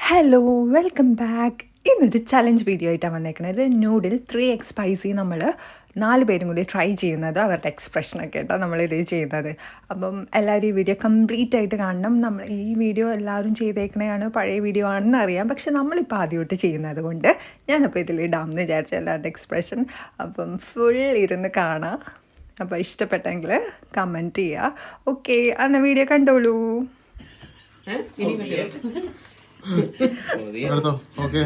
Hello welcome back. ഇന്നൊരു challenge video ആയിട്ടാണ് വന്നേക്കുന്നത്. നൂഡിൽ 3x സ്പൈസി നമ്മൾ 4 പേരും കൂടി ട്രൈ ചെയ്യുന്നത്, അവരുടെ എക്സ്പ്രഷനൊക്കെ ആയിട്ടാണ് നമ്മളിത് ചെയ്യുന്നത്. അപ്പം എല്ലാവരും ഈ വീഡിയോ കംപ്ലീറ്റ് ആയിട്ട് കാണണം. നമ്മൾ ഈ വീഡിയോ എല്ലാവരും ചെയ്തേക്കണതാണ്, പഴയ വീഡിയോ ആണെന്ന് അറിയാം, പക്ഷെ നമ്മളിപ്പോൾ ആദ്യമായിട്ട് ചെയ്യുന്നത് കൊണ്ട് ഞാനപ്പോൾ ഇതിൽ ഇടാമെന്ന് വിചാരിച്ചു എല്ലാവരുടെ എക്സ്പ്രഷൻ. അപ്പം ഫുൾ ഇരുന്ന് കാണാം. അപ്പോൾ ഇഷ്ടപ്പെട്ടെങ്കിൽ കമൻറ്റ് ചെയ്യുക. ഓക്കെ, അന്ന് വീഡിയോ കണ്ടോളൂ. ഓക്കെ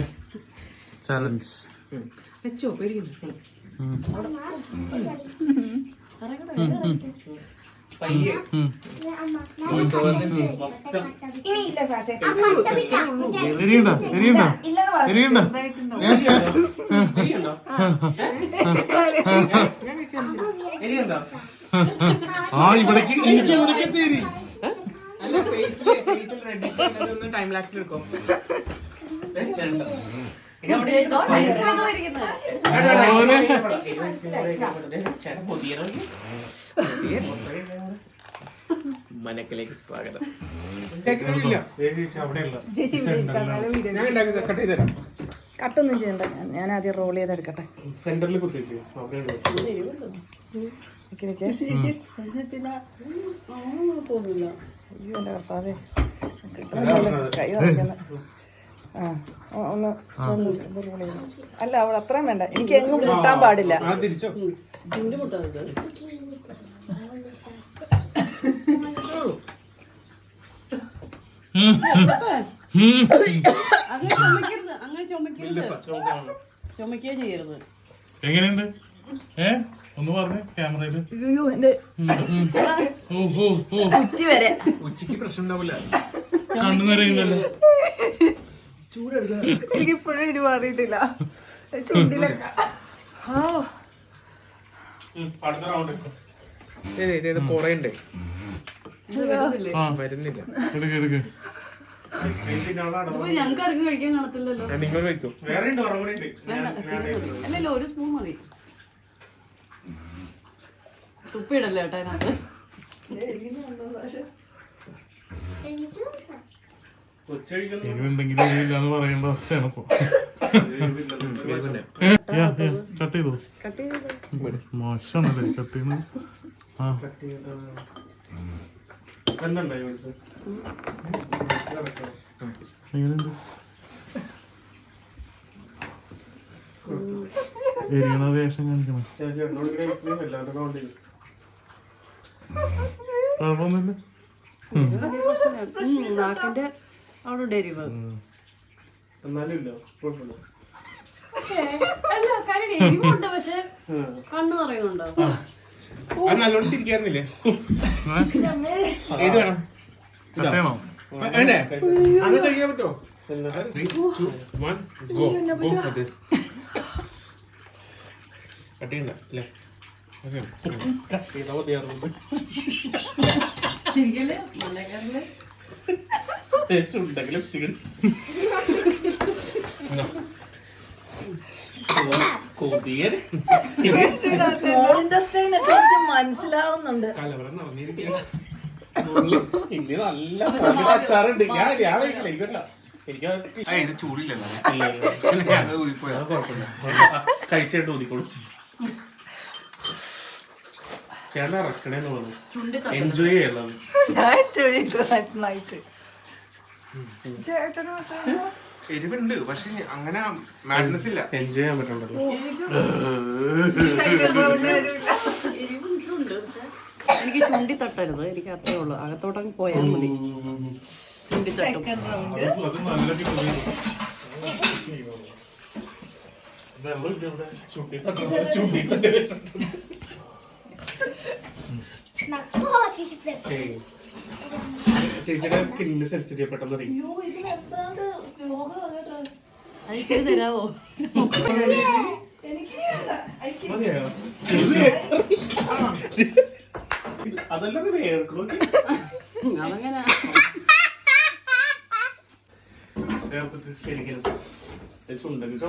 ചാലഞ്ച് ആ ഇവിടേക്ക് ശരി ടൈം ലാപ്സിൽ എടുക്കും. മനക്കിലേക്ക് സ്വാഗതം. കട്ടൊന്നും ചെയ്യണ്ട, ഞാൻ ആദ്യം റോൾ ചെയ്തെടുക്കട്ടെ. സെന്ററിൽ കുത്തിച്ചു അയ്യോ എൻ്റെ കർത്താവേ, കൈ നിറയ്ക്കുന്ന. ഒന്ന് റോൾ ചെയ്തു. അല്ല, അവൾ അത്രയും വേണ്ട, എനിക്ക് എങ്ങും മുട്ടാൻ പാടില്ല. എങ്ങനെയുണ്ട്? ഒന്ന് പറഞ്ഞേ ക്യാമറയില്. അയ്യോ എന്റെ ഉച്ച വരെ ഉച്ചക്ക് പ്രശ്നം ഉണ്ടാവില്ല. കണ്ണു നിറയുന്നല്ലോ. എനിക്കിപ്പോഴും ഇത് മാറിയിട്ടില്ല ചുണ്ടിലൊക്കെ. അടുത്ത റൗണ്ട് കൊറേ ഉണ്ട്, വരുന്നില്ല. ഞങ്ങൾക്ക് കഴിക്കാൻ കാണത്തില്ലല്ലോ. നിങ്ങൾ കഴിക്കും. വേറെ ഉണ്ട്, അല്ലല്ലോ, ഒരു സ്പൂൺ മതി. തുപ്പിടല്ലേ കേട്ടോ അതിനകത്ത്. എരിവുണ്ടെങ്കിലും ഇല്ലാന്ന് പറയേണ്ട അവസ്ഥയാണ് ഇപ്പൊ. കട്ട് ചെയ്തോ? മോശമാണല്ലേ കട്ട് ചെയ്യുന്നത്. ആ എങ്ങനെയുണ്ട്? എരിയണ വേഷം കാണിക്കണം. കുഴപ്പമൊന്നുമില്ല. നാക്കിന്റെ അവിടെ ഡെരിവ് എരിവുണ്ട്, പക്ഷെ കണ്ണു പറയുന്നുണ്ടോ? നല്ലോണം തിരിക്കാറുന്നില്ലേ? ഏത് വേണം? കട്ട് ചെയ്യണോ? അത് കഴിക്കാൻ പറ്റുമോ? കട്ട് ചെയ്യണ്ട അല്ലേ? മനസ്സിലാവുന്നുണ്ട്. കലവറ നിറഞ്ഞിരിക്കുക. ഇനി നല്ല അച്ചാറുണ്ട്. ഞാൻ കഴിക്കണ്ട, എനിക്ക് ചൂടില്ലല്ലോ. കഴിച്ചിട്ട് ഊതിക്കോളൂ. ചേട്ടൻ ഇറക്കണേന്ന് പറഞ്ഞു. എൻജോയ് ചെയ്യല്ലോ. എരിവുണ്ട്, പക്ഷെ അങ്ങനെ മാഡ്നസ് ഇല്ല. എൻജോയ് ചെയ്യാൻ പറ്റണ്ടല്ലോ. എനിക്ക് ചുണ്ടി തട്ടരുത്, എനിക്ക് അത്രേ ഉള്ളൂ. അകത്തോട്ടങ്ങ് പോയാൽ മതി. ചുണ്ടി തട്ടും. ചേച്ചിയുടെ സ്കിന്നിന് സെൻസിറ്റീവ് പെട്ടെന്ന് അറിയും. അത് ചെയ്ത് തരാവോ? അതല്ലത് വേർക്കണോ? അതങ്ങനെ ശരിക്കും ചുണ്ടെങ്കിൽ